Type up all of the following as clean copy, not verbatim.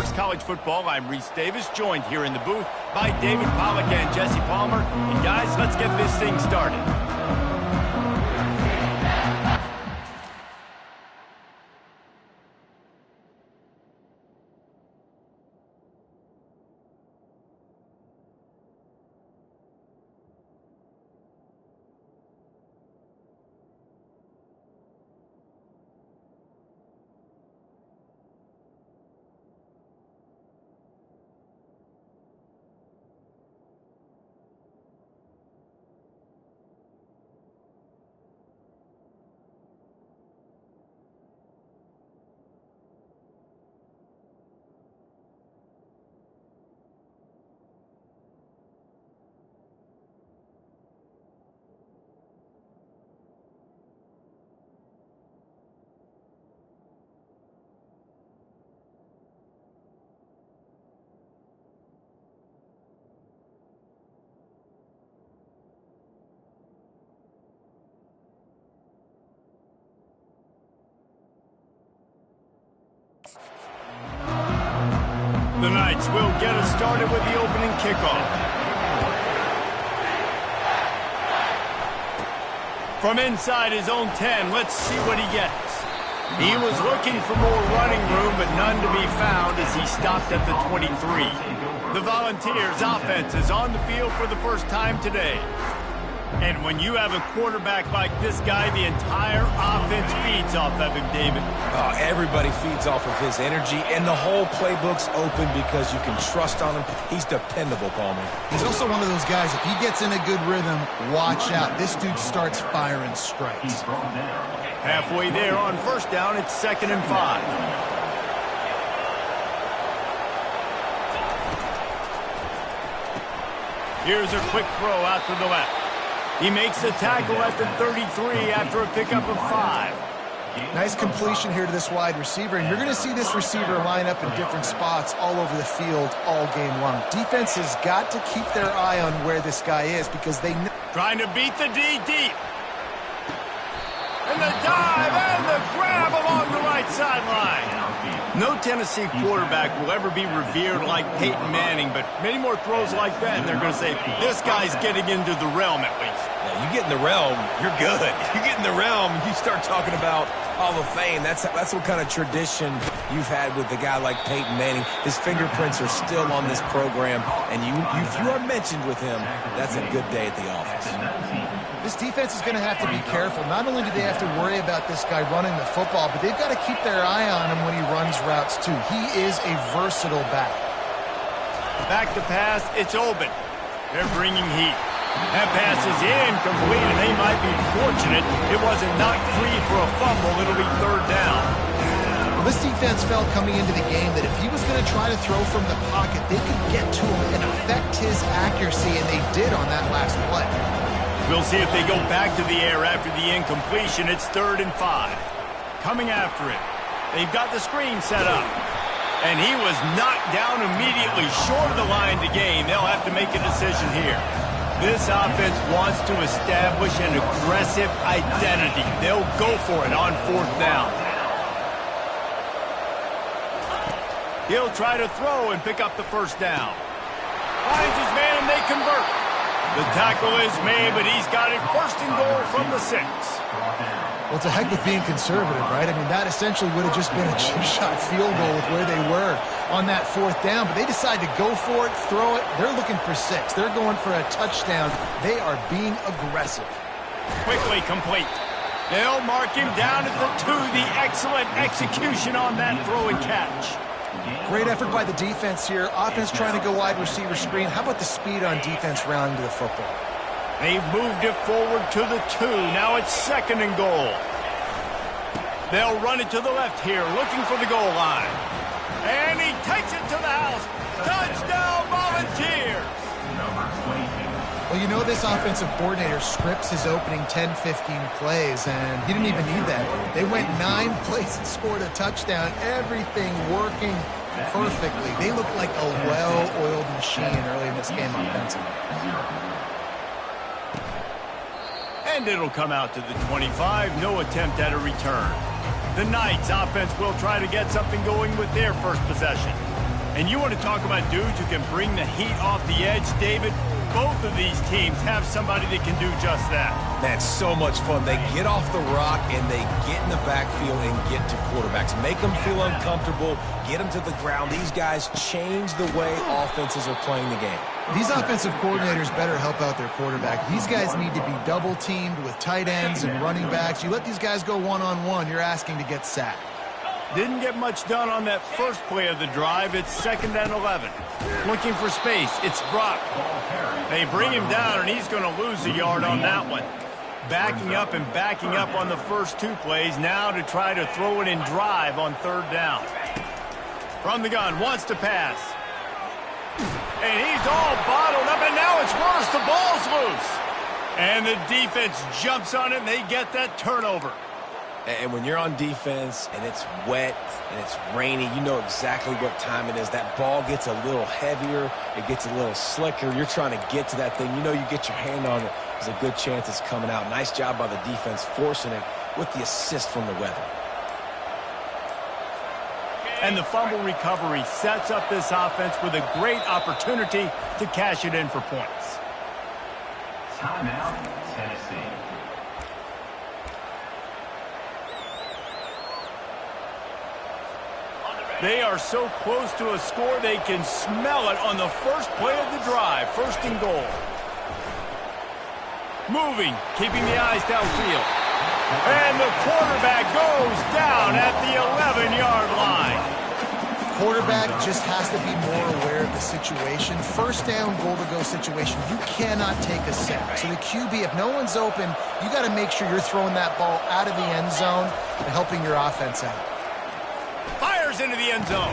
Ncaa25 College Football. I'm Reese Davis, joined here in the booth by David Pollack and Jesse Palmer. And guys, let's get this thing started. The Knights will get us started with the opening kickoff. From inside his own 10, let's see what he gets. He was looking for more running room, but none to be found as he stopped at the 23. The Volunteers' offense is on the field for the first time today. And when you have a quarterback like this guy, the entire offense feeds off of him, David. Everybody feeds off of his energy, and the whole playbook's open because you can trust on him. He's dependable, Palmer. He's also one of those guys, if he gets in a good rhythm, watch out. This dude starts firing strikes. Halfway there on first down, it's 2nd and 5. Here's a quick throw out to the left. He makes the tackle at the 33 after a pickup of 5. Nice completion here to this wide receiver, and you're going to see this receiver line up in different spots all over the field all game long. Defense has got to keep their eye on where this guy is because they know. Trying to beat the D deep. And the dive and the grab along the right sideline. No Tennessee quarterback will ever be revered like Peyton Manning, but many more throws like that, and they're going to say, this guy's getting into the realm at least. Yeah, you get in the realm, you're good. You get in the realm, you start talking about Hall of Fame. That's what kind of tradition you've had with a guy like Peyton Manning. His fingerprints are still on this program, and if you are mentioned with him, that's a good day at the office. This defense is going to have to be careful. Not only do they have to worry about this guy running the football, but they've got to keep their eye on him when he runs routes too. He is a versatile back. Back to pass, it's open. They're bringing heat. That pass is incomplete, and they might be fortunate it wasn't knocked free for a fumble. It'll be 3rd down. Well, this defense felt coming into the game that if he was going to try to throw from the pocket, they could get to him and affect his accuracy, and they did on that last play. We'll see if they go back to the air after the incompletion. It's 3rd and 5. Coming after it. They've got the screen set up. And he was knocked down immediately short of the line to gain. They'll have to make a decision here. This offense wants to establish an aggressive identity. They'll go for it on 4th down. He'll try to throw and pick up the first down. Finds his man and they convert. The tackle is made, but he's got it 1st and goal from the 6. Well, it's a heck with being conservative, right? I mean, that essentially would have just been a chip-shot field goal with where they were on that 4th down, but they decide to go for it, throw it. They're looking for 6. They're going for a touchdown. They are being aggressive. Quickly complete. They'll mark him down at the 2. The excellent execution on that throw and catch. Great effort by the defense here. Offense trying to go wide receiver screen. How about the speed on defense rounding to the football? They've moved it forward to the 2. Now it's 2nd and goal. They'll run it to the left here, looking for the goal line. And he takes it to the house. Touchdown, Volunteers! Well, you know this offensive coordinator scripts his opening 10, 15 plays, and he didn't even need that. They went 9 plays and scored a touchdown. Everything working perfectly. They look like a well-oiled machine early in this game offensively. And it'll come out to the 25. No attempt at a return. The Knights offense will try to get something going with their first possession. And you want to talk about dudes who can bring the heat off the edge, David? Both of these teams have somebody that can do just that. That's so much fun. They get off the rock and they get in the backfield and get to quarterbacks. Make them feel uncomfortable, get them to the ground. These guys change the way offenses are playing the game. These offensive coordinators better help out their quarterback. These guys need to be double-teamed with tight ends and running backs. You let these guys go one-on-one, you're asking to get sacked. Didn't get much done on that first play of the drive. It's 2nd and 11. Looking for space. It's Brock. They bring him down, and he's going to lose a yard on that one. Backing up and backing up on the first 2 plays now to try to throw it in drive on 3rd down. From the gun, wants to pass. And he's all bottled up, and now it's worse. The ball's loose. And the defense jumps on it, and they get that turnover. And when you're on defense and it's wet and it's rainy, you know exactly what time it is. That ball gets a little heavier. It gets a little slicker. You're trying to get to that thing. You know you get your hand on it. There's a good chance it's coming out. Nice job by the defense forcing it with the assist from the weather. And the fumble recovery sets up this offense with a great opportunity to cash it in for points. Timeout, Tennessee. They are so close to a score they can smell it on the first play of the drive. 1st and goal. Moving, keeping the eyes downfield. And the quarterback goes down at the 11-yard line. Quarterback just has to be more aware of the situation. 1st down, goal-to-go situation. You cannot take a sack. So the QB, if no one's open, you got to make sure you're throwing that ball out of the end zone and helping your offense out. Fires into the end zone.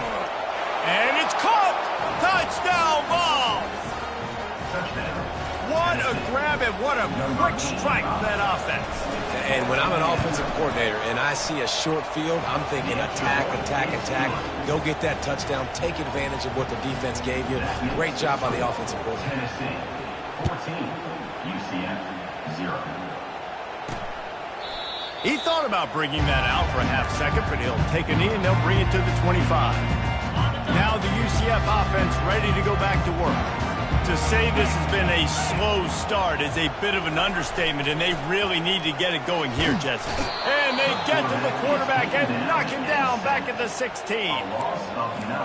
And it's caught. Touchdown ball. What a grab and what a quick strike for that offense. And when I'm an offensive coordinator and I see a short field, I'm thinking attack, attack, attack. Go get that touchdown. Take advantage of what the defense gave you. Great job by the offensive coordinator. Tennessee 14, UCF 0. He thought about bringing that out for a half-second, but he'll take a knee and they'll bring it to the 25. Now the UCF offense ready to go back to work. To say this has been a slow start is a bit of an understatement, and they really need to get it going here, Jesse. And they get to the quarterback and knock him down back at the 16.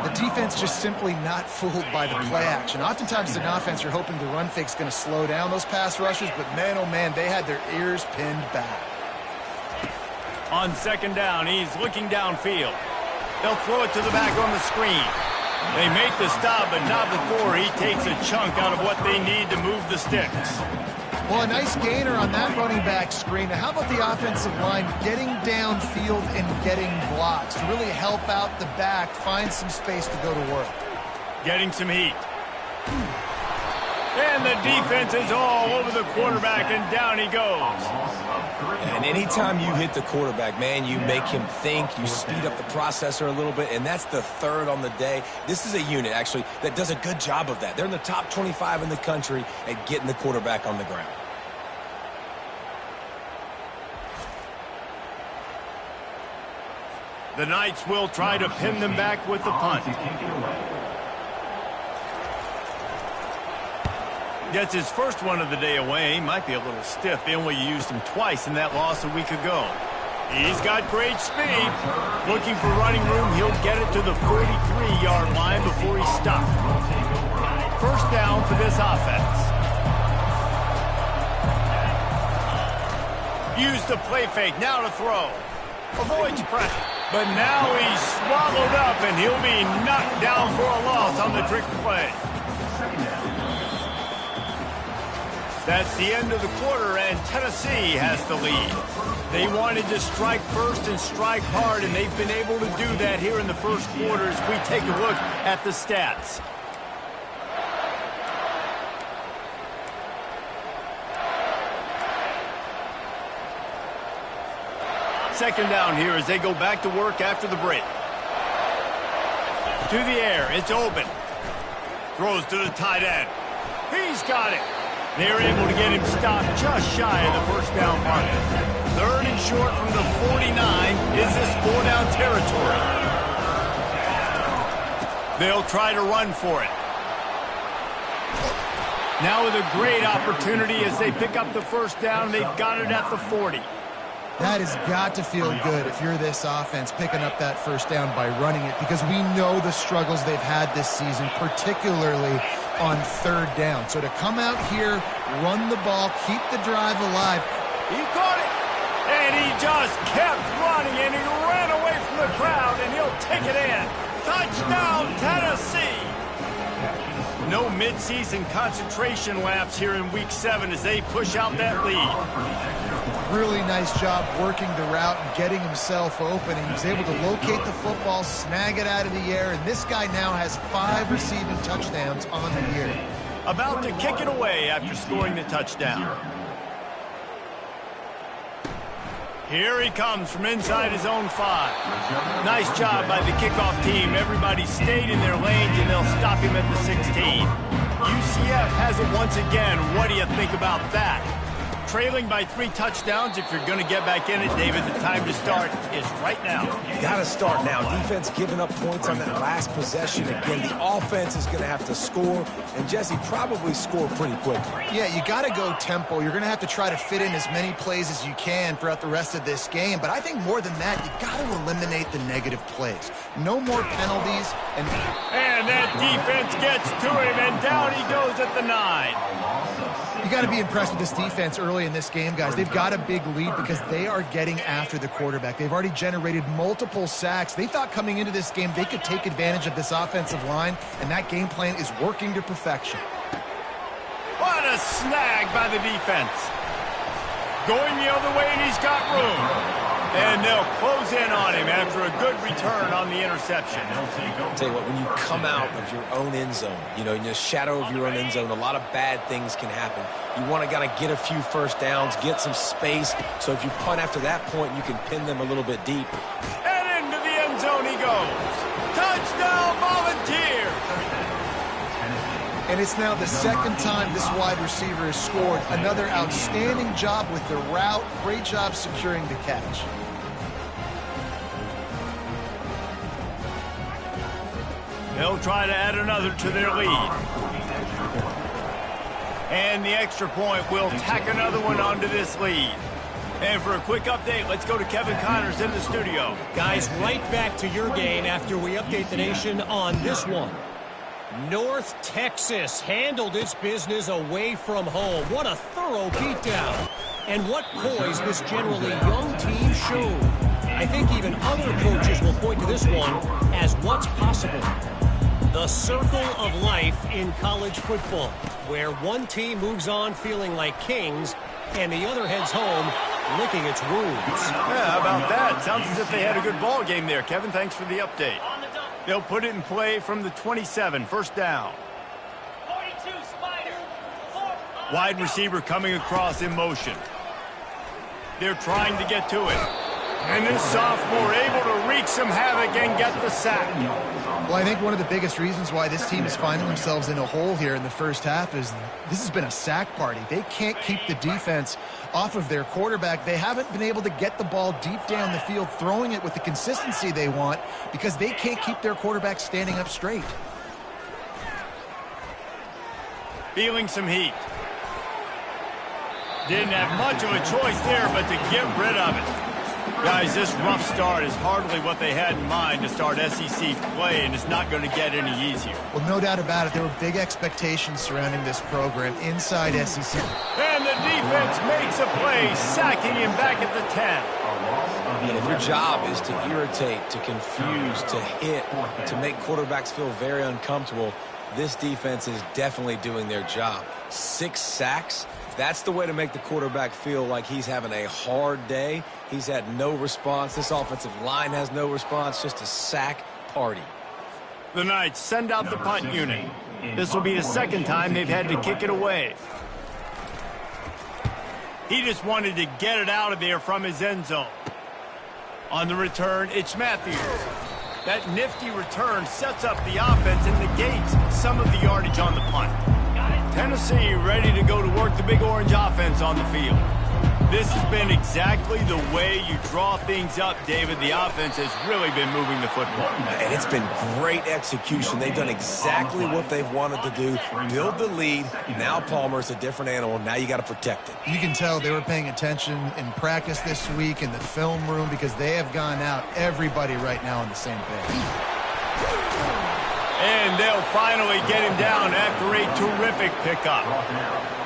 The defense just simply not fooled by the play action. Oftentimes as an offense, you're hoping the run fake's going to slow down those pass rushers, but man, oh man, they had their ears pinned back. On 2nd down, he's looking downfield. They'll throw it to the back on the screen. They make the stop, but not before he takes a chunk out of what they need to move the sticks. Well, a nice gainer on that running back screen. Now, how about the offensive line getting downfield and getting blocks to really help out the back, find some space to go to work? Getting some heat. And the defense is all over the quarterback, and down he goes. And anytime you hit the quarterback, man, you make him think, you speed up the processor a little bit, and that's the 3rd on the day. This is a unit, actually, that does a good job of that. They're in the top 25 in the country at getting the quarterback on the ground. The Knights will try to pin them back with the punt. Gets his first one of the day away. Might be a little stiff. They only used him twice in that loss a week ago. He's got great speed. Looking for running room. He'll get it to the 43-yard line before he's stopped. 1st down for this offense. Use the play fake. Now to throw. Avoids pressure. But now he's swallowed up, and he'll be knocked down for a loss on the trick play. That's the end of the quarter, and Tennessee has the lead. They wanted to strike first and strike hard, and they've been able to do that here in the first quarter as we take a look at the stats. Second down here as they go back to work after the break. To the air, it's open. Throws to the tight end. He's got it. They're able to get him stopped just shy of the 1st down mark. 3rd and short from the 49. Is this 4-down territory? They'll try to run for it. Now with a great opportunity as they pick up the first down. They've got it at the 40. That has got to feel good if you're this offense picking up that first down by running it, because we know the struggles they've had this season, particularly on third down. So to come out here, run the ball, keep the drive alive. He caught it, and he just kept running, and he ran away from the crowd, and he'll take it in. Touchdown, Tennessee! No midseason concentration laps here in Week 7 as they push out that lead. Really nice job working the route and getting himself open. He was able to locate the football, snag it out of the air, and this guy now has 5 receiving touchdowns on the year. About to kick it away after scoring the touchdown. Here he comes from inside his own 5. Nice job by the kickoff team. Everybody stayed in their lanes, and they'll stop him at the 16. UCF has it once again. What do you think about that? Trailing by 3 touchdowns. If you're going to get back in it, David, the time to start is right now. You got to start now. Defense giving up points on that last possession. Again, the offense is going to have to score, and Jesse probably score pretty quickly. Yeah, you got to go tempo. You're going to have to try to fit in as many plays as you can throughout the rest of this game. But I think more than that, you got to eliminate the negative plays. No more penalties. And that defense gets to him, and down he goes at the 9. You got to be impressed with this defense early in this game, guys. They've got a big lead because they are getting after the quarterback. They've already generated multiple sacks. They thought coming into this game they could take advantage of this offensive line, and that game plan is working to perfection. What a snag by the defense. Going the other way, and he's got room. And they'll close in on him after a good return on the interception. I'll tell you what, when you come out of your own end zone, you know, in the shadow of your own end zone, a lot of bad things can happen. You want to gotta get a few first downs, get some space, so if you punt after that point, you can pin them a little bit deep. And into the end zone he goes. Touchdown, Volunteers! And it's now the second time this wide receiver has scored. Another outstanding job with the route. Great job securing the catch. They'll try to add another to their lead. And the extra point will tack another one onto this lead. And for a quick update, let's go to Kevin Connors in the studio. Guys, right back to your game after we update the nation on this one. North Texas handled its business away from home. What a thorough beatdown. And what poise this generally young team showed. I think even other coaches will point to this one as what's possible. The circle of life in college football, where one team moves on feeling like kings and the other heads home licking its wounds. Yeah, how about that? Sounds as if they had a good ball game there. Kevin, thanks for the update. They'll put it in play from the 27, first down. 42 Spider. Wide receiver coming across in motion. They're trying to get to it. And this sophomore able to wreak some havoc and get the sack. Well, I think one of the biggest reasons why this team is finding themselves in a hole here in the first half is this has been a sack party. They can't keep the defense off of their quarterback. They haven't been able to get the ball deep down the field, throwing it with the consistency they want because they can't keep their quarterback standing up straight. Feeling some heat. Didn't have much of a choice there, but to get rid of it. Guys, this rough start is hardly what they had in mind to start SEC play, and it's not going to get any easier. Well, no doubt about it. There were big expectations surrounding this program inside SEC. And the defense makes a play, sacking him back at the 10. And if your job is to irritate, to confuse, to hit, to make quarterbacks feel very uncomfortable, this defense is definitely doing their job. 6 sacks. That's the way to make the quarterback feel like he's having a hard day. He's had no response. This offensive line has no response. Just a sack party. The Knights send out the punt unit. This will be the second time they've had to kick it away. He just wanted to get it out of there from his end zone. On the return, it's Matthews. That nifty return sets up the offense and negates some of the yardage on the punt. Tennessee ready to go to work the Big Orange offense on the field. This has been exactly the way you draw things up, David. The offense has really been moving the football. And it's been great execution. They've done exactly what they've wanted to do. Build the lead. Now Palmer's a different animal. Now you got to protect it. You can tell they were paying attention in practice this week in the film room because they have gone out, everybody right now on the same page. And they'll finally get him down after a terrific pickup.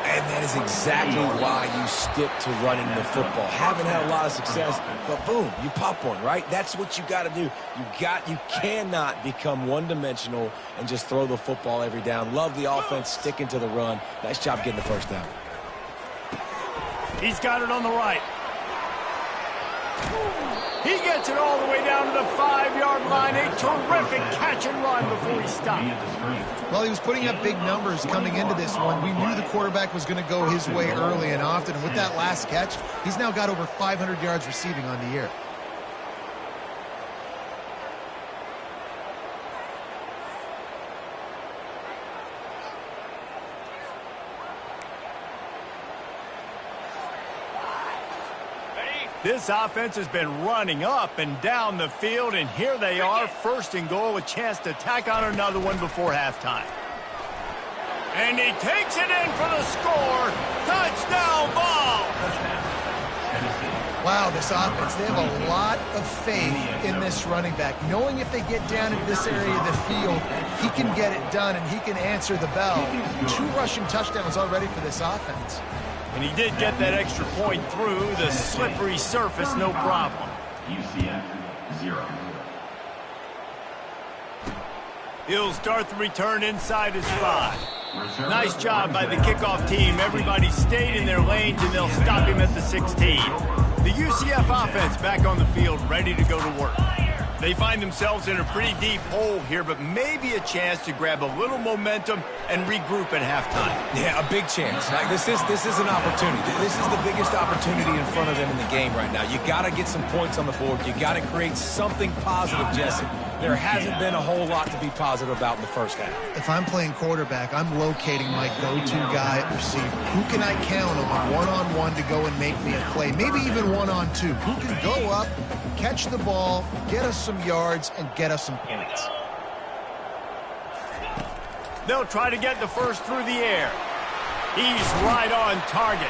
And that is exactly why you stick to running the football. Haven't had a lot of success, but boom, you pop one, right? That's what you got to do. You cannot become one-dimensional and just throw the football every down. Love the offense sticking to the run. Nice job getting the first down. He's got it on the right. He gets it all the way down to the 5-yard line. A terrific catch and run before he stopped. Well, he was putting up big numbers coming into this one. We knew the quarterback was going to go his way early and often. And with that last catch, he's now got over 500 yards receiving on the year. This offense has been running up and down the field, and here they are, first and goal, a chance to tack on another one before halftime. And he takes it in for the score. Touchdown ball! Wow, this offense, they have a lot of faith in this running back. Knowing if they get down into this area of the field, he can get it done and he can answer the bell. 2 rushing touchdowns already for this offense. And he did get that extra point through the slippery surface, no problem. UCF 0. He'll start the return inside his 5. Nice job by the kickoff team. Everybody stayed in their lanes, and they'll stop him at the 16. The UCF offense back on the field, ready to go to work. They find themselves in a pretty deep hole here, but maybe a chance to grab a little momentum and regroup at halftime. Yeah, a big chance. Like this is an opportunity. This is the biggest opportunity in front of them in the game right now. You got to get some points on the board. You got to create something positive, Jesse. There hasn't been a whole lot to be positive about in the first half. If I'm playing quarterback, I'm locating my go-to guy at receiver. Who can I count on one-on-one to go and make me a play? Maybe even one-on-two. Who can go up, catch the ball, get us some yards, and get us some points? They'll try to get the first through the air. He's right on target.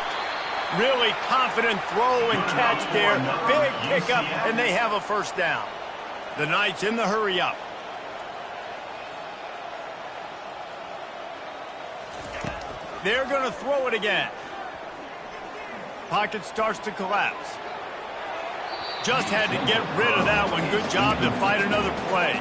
Really confident throw and catch there. Big pickup, and they have a first down. The Knights in the hurry-up. They're going to throw it again. Pocket starts to collapse. Just had to get rid of that one. Good job to fight another play.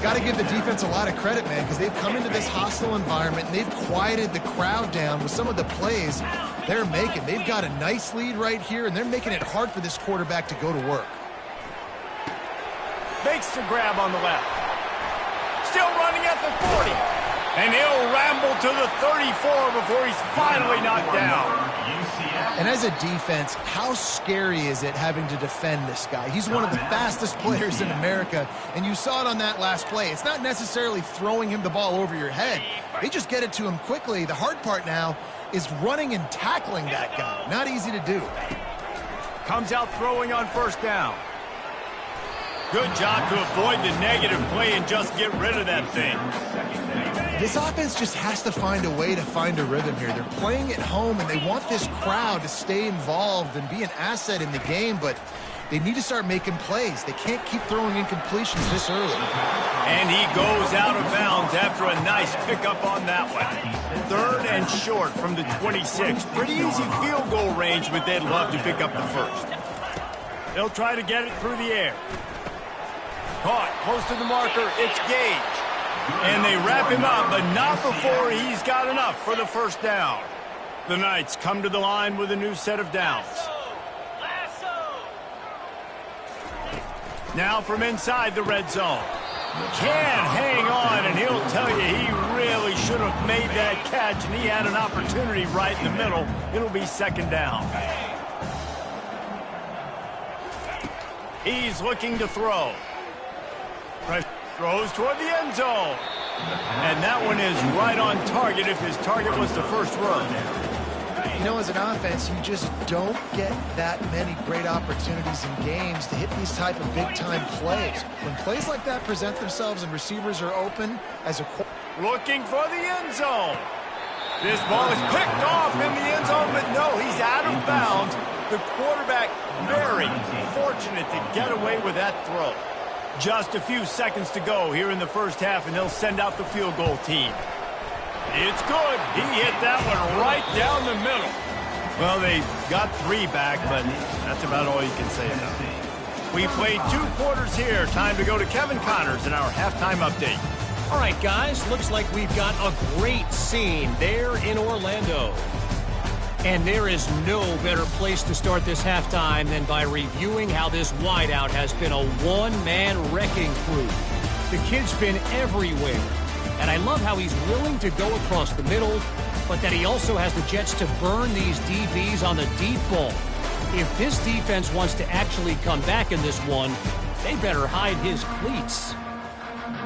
Got to give the defense a lot of credit, man, because they've come into this hostile environment and they've quieted the crowd down with some of the plays they're making. They've got a nice lead right here, and they're making it hard for this quarterback to go to work. Makes the grab on the left. Still running at the 40. And he'll ramble to the 34 before he's finally knocked down. And as a defense, how scary is it having to defend this guy? He's one of the fastest players in America, and you saw it on that last play. It's not necessarily throwing him the ball over your head. They just get it to him quickly. The hard part now is running and tackling that guy. Not easy to do. Comes out throwing on first down. Good job to avoid the negative play and just get rid of that thing. This offense just has to find a way to find a rhythm here. They're playing at home, and they want this crowd to stay involved and be an asset in the game, but they need to start making plays. They can't keep throwing incompletions this early. And he goes out of bounds after a nice pickup on that one. 3rd and short from the 26. Pretty easy field goal range, but they'd love to pick up the first. They'll try to get it through the air. Caught close to the marker. It's Gage. And they wrap him up, but not before he's got enough for the first down. The Knights come to the line with a new set of downs. Now from inside the red zone. Can hang on, and he'll tell you he really should have made that catch, and he had an opportunity right in the middle. It'll be second down. He's looking to throw. Throws toward the end zone. And that one is right on target if his target was the first run. You know, as an offense, you just don't get that many great opportunities in games to hit these type of big-time plays. When plays like that present themselves and receivers are open as a... Looking for the end zone. This ball is picked off in the end zone, but no, he's out of bounds. The quarterback very fortunate to get away with that throw. Just a few seconds to go here in the first half, and they'll send out the field goal team. It's good. He hit that one right down the middle. Well, they got 3 back, but that's about all you can say about it. We played 2 quarters here. Time to go to Kevin Connors in our halftime update. All right, guys, looks like we've got a great scene there in Orlando. And there is no better place to start this halftime than by reviewing how this wideout has been a one-man wrecking crew. The kid's been everywhere. And I love how he's willing to go across the middle, but that he also has the jets to burn these DBs on the deep ball. If this defense wants to actually come back in this one, they better hide his cleats.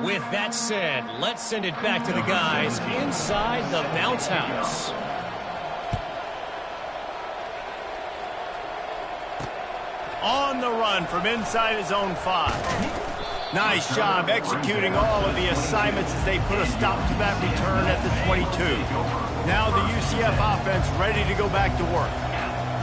With that said, let's send it back to the guys inside the bounce house. On the run from inside his own 5. Nice job executing all of the assignments as they put a stop to that return at the 22. Now the UCF offense ready to go back to work.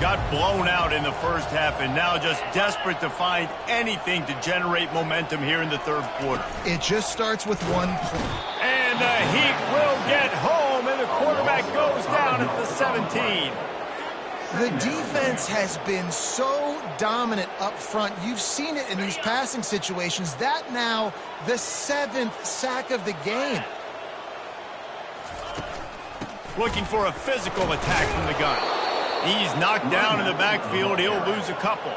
Got blown out in the first half and now just desperate to find anything to generate momentum here in the third quarter. It just starts with one play. And the Heat will get home, and the quarterback goes down at the 17. The defense has been so dominant up front. You've seen it in these passing situations. That now the 7th sack of the game. Looking for a physical attack from the gun. He's knocked down in the backfield. He'll lose a couple.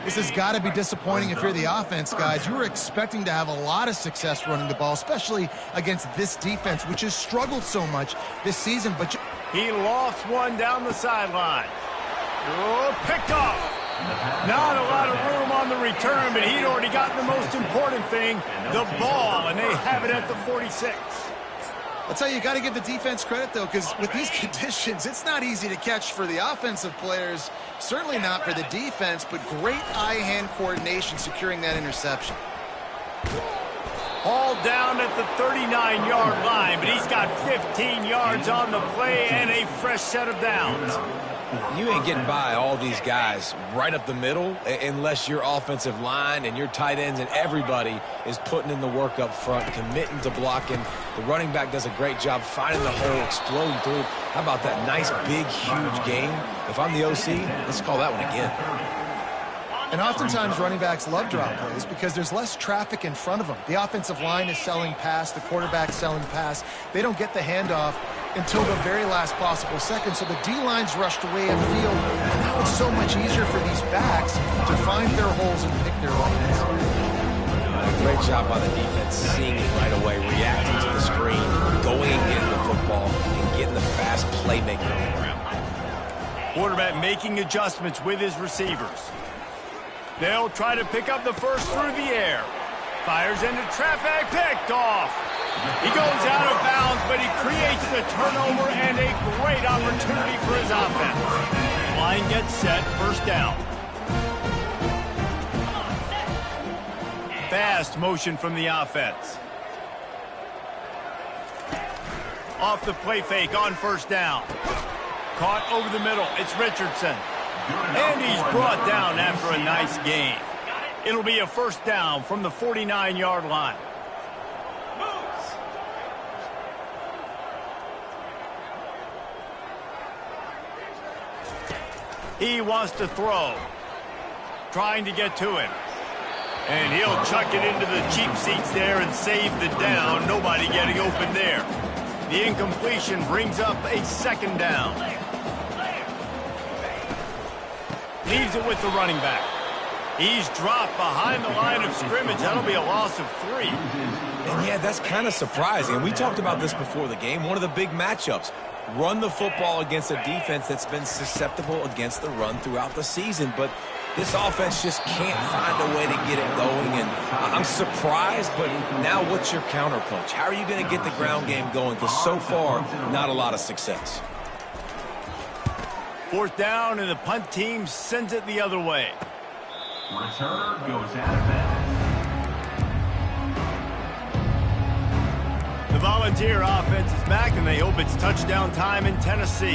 This has got to be disappointing if you're the offense, guys. You were expecting to have a lot of success running the ball, especially against this defense, which has struggled so much this season. But he lost one down the sideline. Oh, picked off. Not a lot of room on the return, but he'd already gotten the most important thing, the ball, and they have it at the 46. I'll tell you, you got to give the defense credit, though, because with these conditions, it's not easy to catch for the offensive players, certainly not for the defense, but great eye-hand coordination securing that interception. Hauled down at the 39-yard line, but he's got 15 yards on the play and a fresh set of downs. You ain't getting by all these guys right up the middle unless your offensive line and your tight ends and everybody is putting in the work up front, committing to blocking. The running back does a great job finding the hole, exploding through. How about that nice, big, huge game? If I'm the OC, let's call that one again. And oftentimes running backs love drop plays because there's less traffic in front of them. The offensive line is selling pass, the quarterback's selling pass. They don't get the handoff until the very last possible second, so the D-line's rushed away upfield, and now it's so much easier for these backs to find their holes and pick their lanes. Great job by the defense, seeing it right away, reacting to the screen, going and getting the football, and getting the fast playmaker on the ground. Quarterback making adjustments with his receivers. They'll try to pick up the first through the air. Fires into traffic, picked off. He goes out of bounds, but he creates the turnover and a great opportunity for his offense. Line gets set, first down. Fast motion from the offense. Off the play fake on first down. Caught over the middle. It's Richardson. And he's brought down after a nice gain. It'll be a first down from the 49-yard line. He wants to throw. Trying to get to him. And he'll chuck it into the cheap seats there and save the down. Nobody getting open there. The incompletion brings up a second down. Leaves it with the running back. He's dropped behind the line of scrimmage. That'll be a loss of 3. And yeah, that's kind of surprising. And we talked about this before the game. One of the big matchups. Run the football against a defense that's been susceptible against the run throughout the season. But this offense just can't find a way to get it going. And I'm surprised, but now what's your counterpunch? How are you going to get the ground game going? Because so far, not a lot of success. Fourth down, and the punt team sends it the other way. Returner goes out of bounds. The Volunteer offense is back, and they hope it's touchdown time in Tennessee.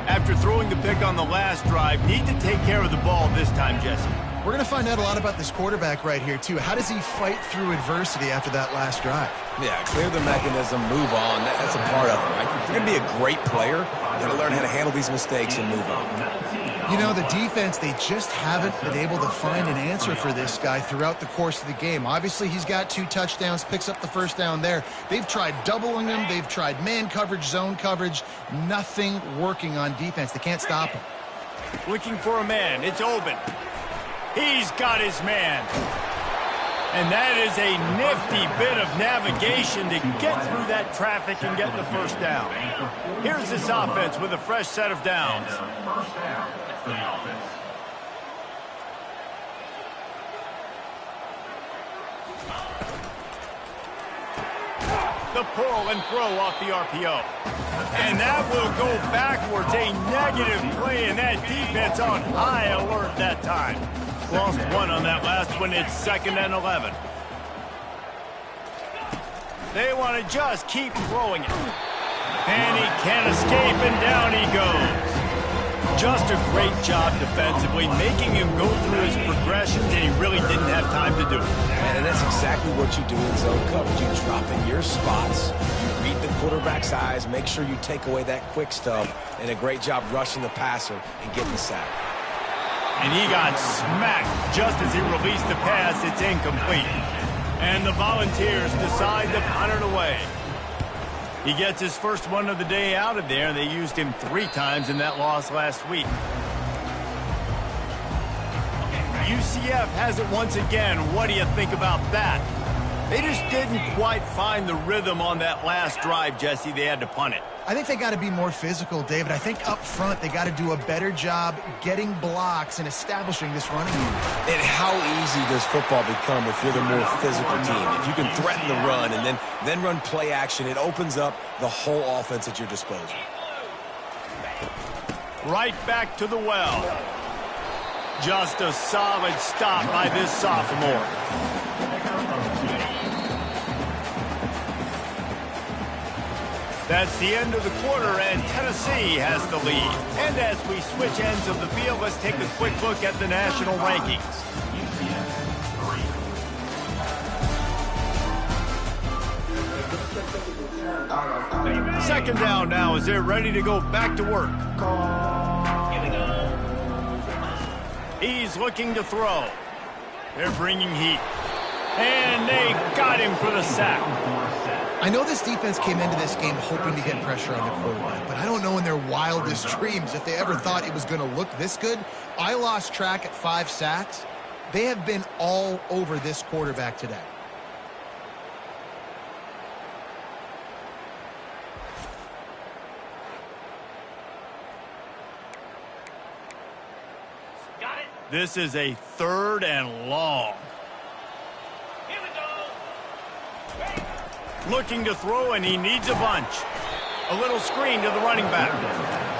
After throwing the pick on the last drive, need to take care of the ball this time, Jesse. We're going to find out a lot about this quarterback right here, too. How does he fight through adversity after that last drive? Yeah, clear the mechanism, move on. That's a part of it, right? If you're going to be a great player, you got to learn how to handle these mistakes and move on. You know, the defense, they just haven't been able to find an answer for this guy throughout the course of the game. Obviously, he's got 2 touchdowns, picks up the first down there. They've tried doubling him. They've tried man coverage, zone coverage. Nothing working on defense. They can't stop him. Looking for a man. It's Oben. He's got his man. And that is a nifty bit of navigation to get through that traffic and get the first down. Here's this offense with a fresh set of downs. First down for the offense. The pull and throw off the RPO. And that will go backwards. A negative play, and that defense on high alert that time. Lost one on that last one. It's 2nd and 11. They want to just keep throwing it. And he can't escape, and down he goes. Just a great job defensively, making him go through his progressions, and he really didn't have time to do it. And that's exactly what you do in zone coverage. You drop in your spots, you read the quarterback's eyes, make sure you take away that quick stuff, and a great job rushing the passer and getting the sack. And he got smacked just as he released the pass. It's incomplete. And the Volunteers decide to punt it away. He gets his first one of the day out of there. They used him 3 times in that loss last week. UCF has it once again. What do you think about that? They just didn't quite find the rhythm on that last drive, Jesse. They had to punt it. I think they got to be more physical, David. I think up front they got to do a better job getting blocks and establishing this running unit. And how easy does football become if you're the more physical team? If you can threaten the run and then run play action, it opens up the whole offense at your disposal. Right back to the well. Just a solid stop by this sophomore. That's the end of the quarter, and Tennessee has the lead. And as we switch ends of the field, let's take a quick look at the national rankings. Second down now as they're ready to go back to work. He's looking to throw. They're bringing heat. And they got him for the sack. I know this defense came into this game hoping to get pressure on the quarterback, but I don't know in their wildest dreams if they ever thought it was going to look this good. I lost track at 5 sacks. They have been all over this quarterback today. Got it. This is a 3rd and long. Here we go. Looking to throw, and he needs a bunch. A little screen to the running back.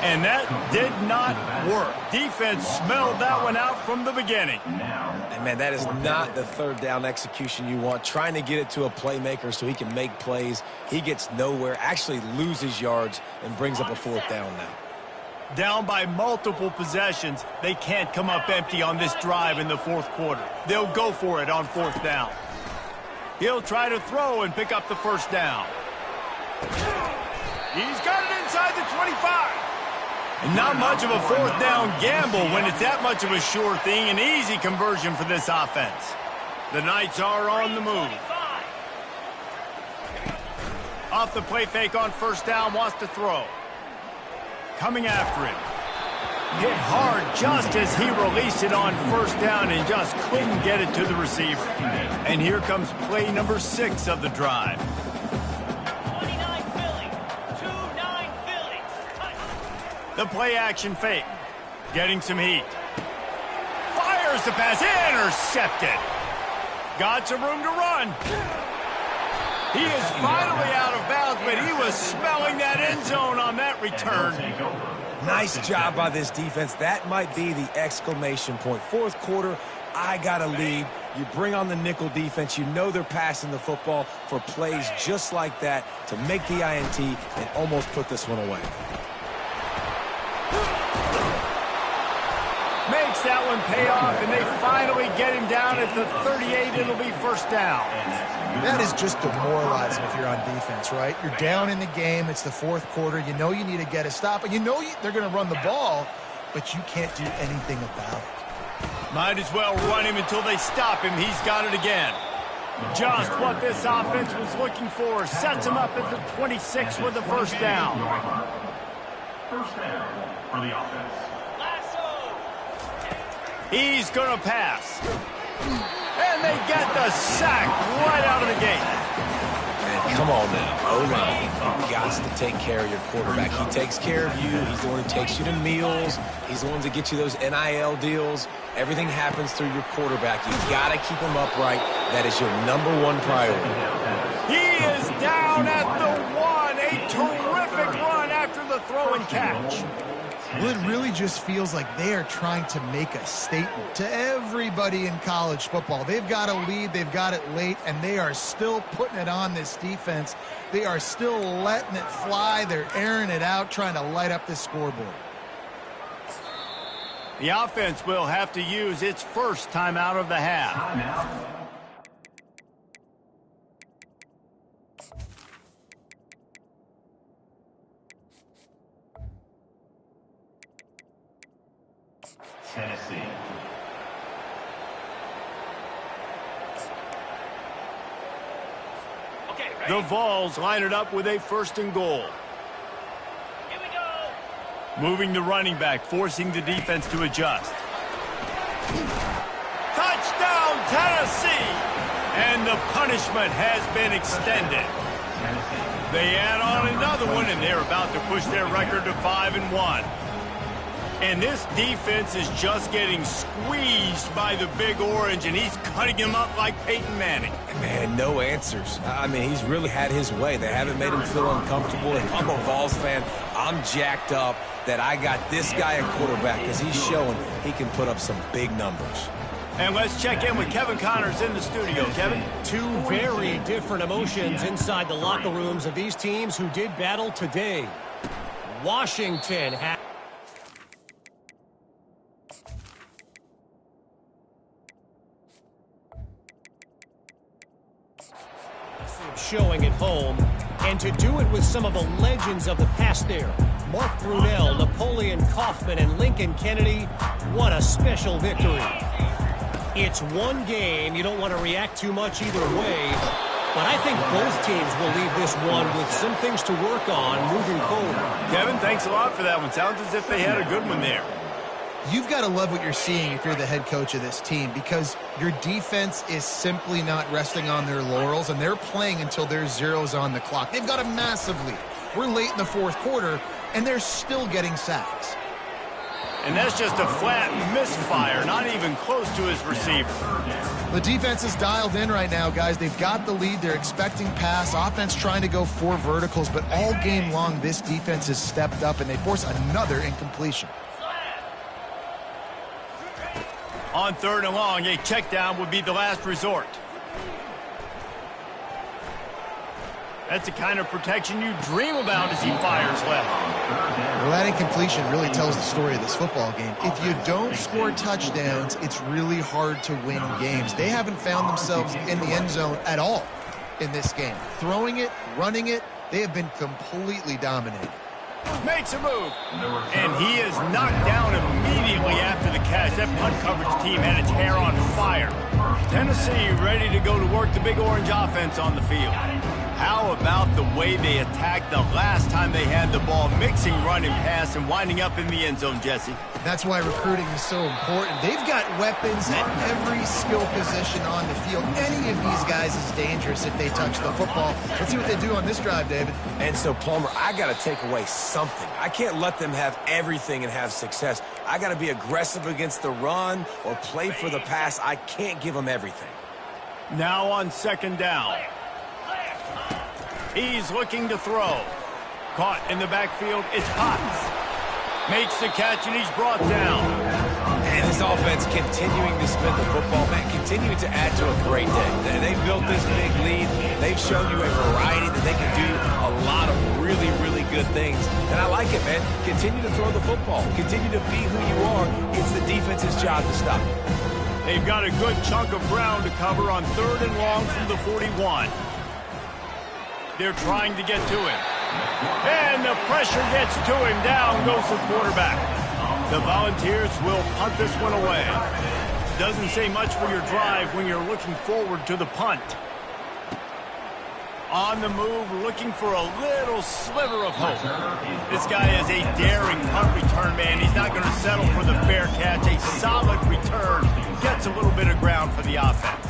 And that did not work. Defense smelled that one out from the beginning. And, man, that is not the 3rd down execution you want. Trying to get it to a playmaker so he can make plays. He gets nowhere, actually loses yards, and brings up a 4th down now. Down by multiple possessions, they can't come up empty on this drive in the 4th quarter. They'll go for it on 4th down. He'll try to throw and pick up the first down. He's got it inside the 25. And not much of a 4th down gamble when it's that much of a sure thing. An easy conversion for this offense. The Knights are on the move. Off the play fake on 1st down, wants to throw. Coming after it. Hit hard just as he released it on 1st down and just couldn't get it to the receiver. And here comes play number 6 of the drive. 29 Philly. 2-9 Philly. The play action fake. Getting some heat. Fires the pass. Intercepted. Got some room to run. He is finally out of bounds, but he was smelling that end zone on that return. Nice job by this defense. That might be the exclamation point. Fourth quarter, I got a lead. You bring on the nickel defense. You know they're passing the football for plays just like that to make the INT and almost put this one away. Makes that one pay off, and they finally get him down at the 38. It'll be first down. That is just demoralizing if you're on defense, right? You're down in the game. It's the fourth quarter. You know you need to get a stop, and you know they're going to run the ball, but you can't do anything about it. Might as well run him until they stop him. He's got it again. Just what this offense was looking for. Sets him up at the 26 with the first down. First down for the offense. He's going to pass. And they get the sack right out of the gate. Man, come on now. O-line, you've got to take care of your quarterback. He takes care of you. He's the one who takes you to meals. He's the one that gets you those NIL deals. Everything happens through your quarterback. You've got to keep him upright. That is your #1 priority. He is down at the 1. A terrific run after the throw and catch. Well, it really just feels like they are trying to make a statement to everybody in college football. They've got a lead, they've got it late, and they are still putting it on this defense. They are still letting it fly. They're airing it out, trying to light up the scoreboard. The offense will have to use its first timeout of the half. Tennessee. Okay, ready? The Vols line it up with a first and goal. Here we go. Moving the running back, forcing the defense to adjust. Touchdown, Tennessee! And the punishment has been extended. They add on another one, and they're about to push their record to 5-1. And this defense is just getting squeezed by the Big Orange, and he's cutting him up like Peyton Manning. Man, no answers. I mean, he's really had his way. They haven't made him feel uncomfortable. If I'm a Vols fan, I'm jacked up that I got this guy at quarterback because he's showing he can put up some big numbers. And let's check in with Kevin Connors in the studio. Kevin? Two very different emotions inside the locker rooms of these teams who did battle today. Washington had showing at home, and to do it with some of the legends of the past there. Mark Brunell, Napoleon Kaufman, and Lincoln Kennedy. What a special victory. It's one game. You don't want to react too much either way, but I think both teams will leave this one with some things to work on moving forward. Kevin, thanks a lot for that one. Sounds as if they had a good one there. You've got to love what you're seeing if you're the head coach of this team, because your defense is simply not resting on their laurels, and they're playing until there's zeros on the clock. They've got a massive lead. We're late in the fourth quarter, and they're still getting sacks. And that's just a flat misfire, not even close to his receiver. The defense is dialed in right now, guys. They've got the lead. They're expecting pass. Offense trying to go 4 verticals, but all game long, this defense has stepped up, and they force another incompletion. On 3rd and long, a check down would be the last resort. That's the kind of protection you dream about as he fires left. Well, that incompletion really tells the story of this football game. If you don't score touchdowns, it's really hard to win games. They haven't found themselves in the end zone at all in this game. Throwing it, running it, they have been completely dominated. Makes a move, and he is knocked down immediately after the catch. That punt coverage team had its hair on fire. Tennessee ready to go to work the Big Orange offense on the field. How about the way they attacked the last time they had the ball, mixing run and pass and winding up in the end zone, Jesse? That's why recruiting is so important. They've got weapons at every skill position on the field. Any of these guys is dangerous if they touch the football. Let's see what they do on this drive, David. And so, Palmer, I got to take away something. I can't let them have everything and have success. I got to be aggressive against the run or play for the pass. I can't give them everything. Now on 2nd down. He's looking to throw. Caught in the backfield, it's Potts. Makes the catch, and he's brought down. And this offense continuing to spin the football, man, continuing to add to a great day. They've built this big lead. They've shown you a variety that they can do a lot of really, really good things. And I like it, man. Continue to throw the football. Continue to be who you are. It's the defense's job to stop it. They've got a good chunk of ground to cover on 3rd and long from the 41. They're trying to get to him. And the pressure gets to him. Down goes the quarterback. The Volunteers will punt this one away. Doesn't say much for your drive when you're looking forward to the punt. On the move, looking for a little sliver of hope. This guy is a daring punt return man. He's not going to settle for the fair catch. A solid return. Gets a little bit of ground for the offense.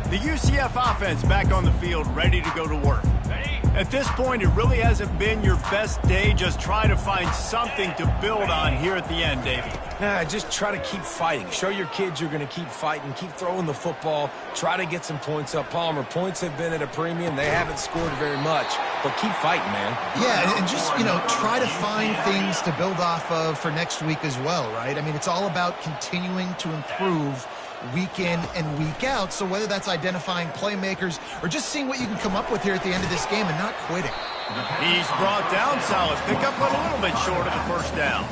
The UCF offense back on the field, ready to go to work. At this point, it really hasn't been your best day. Just try to find something to build on here at the end, David. Just try to keep fighting. Show your kids you're going to keep fighting. Keep throwing the football. Try to get some points up. Palmer, points have been at a premium. They haven't scored very much, but keep fighting, man. Yeah, and just, try to find things to build off of for next week as well, right? I mean, it's all about continuing to improve week in and week out. So whether that's identifying playmakers or just seeing what you can come up with here at the end of this game and not quitting. He's brought down. Solid pickup, but a little bit short of the first down.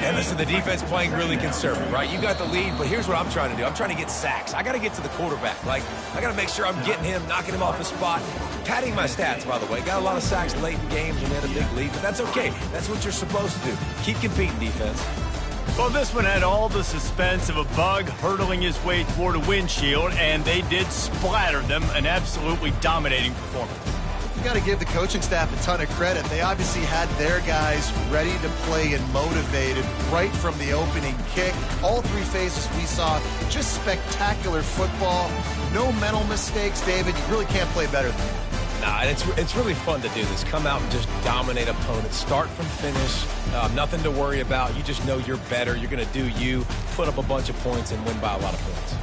And listen, the defense playing really conservative, right? You got the lead, but here's what I'm trying to do. I'm trying to get sacks. I got to get to the quarterback. I got to make sure I'm getting him, knocking him off his spot. Padding my stats, by the way. Got a lot of sacks late in games when they had a big lead, but that's okay. That's what you're supposed to do. Keep competing, defense. Well, this one had all the suspense of a bug hurtling his way toward a windshield, and they did splatter them. An absolutely dominating performance. You got to give the coaching staff a ton of credit. They obviously had their guys ready to play and motivated right from the opening kick. All 3 phases we saw, just spectacular football. No mental mistakes, David. You really can't play better than that. Nah, it's really fun to do this. Come out and just dominate opponents. Start from finish. Nothing to worry about. You just know you're better. You're going to do you, put up a bunch of points, and win by a lot of points.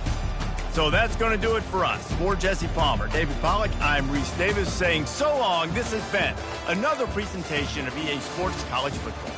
So that's going to do it for us. For Jesse Palmer, David Pollack, I'm Reese Davis saying so long. This has been another presentation of EA Sports College Football.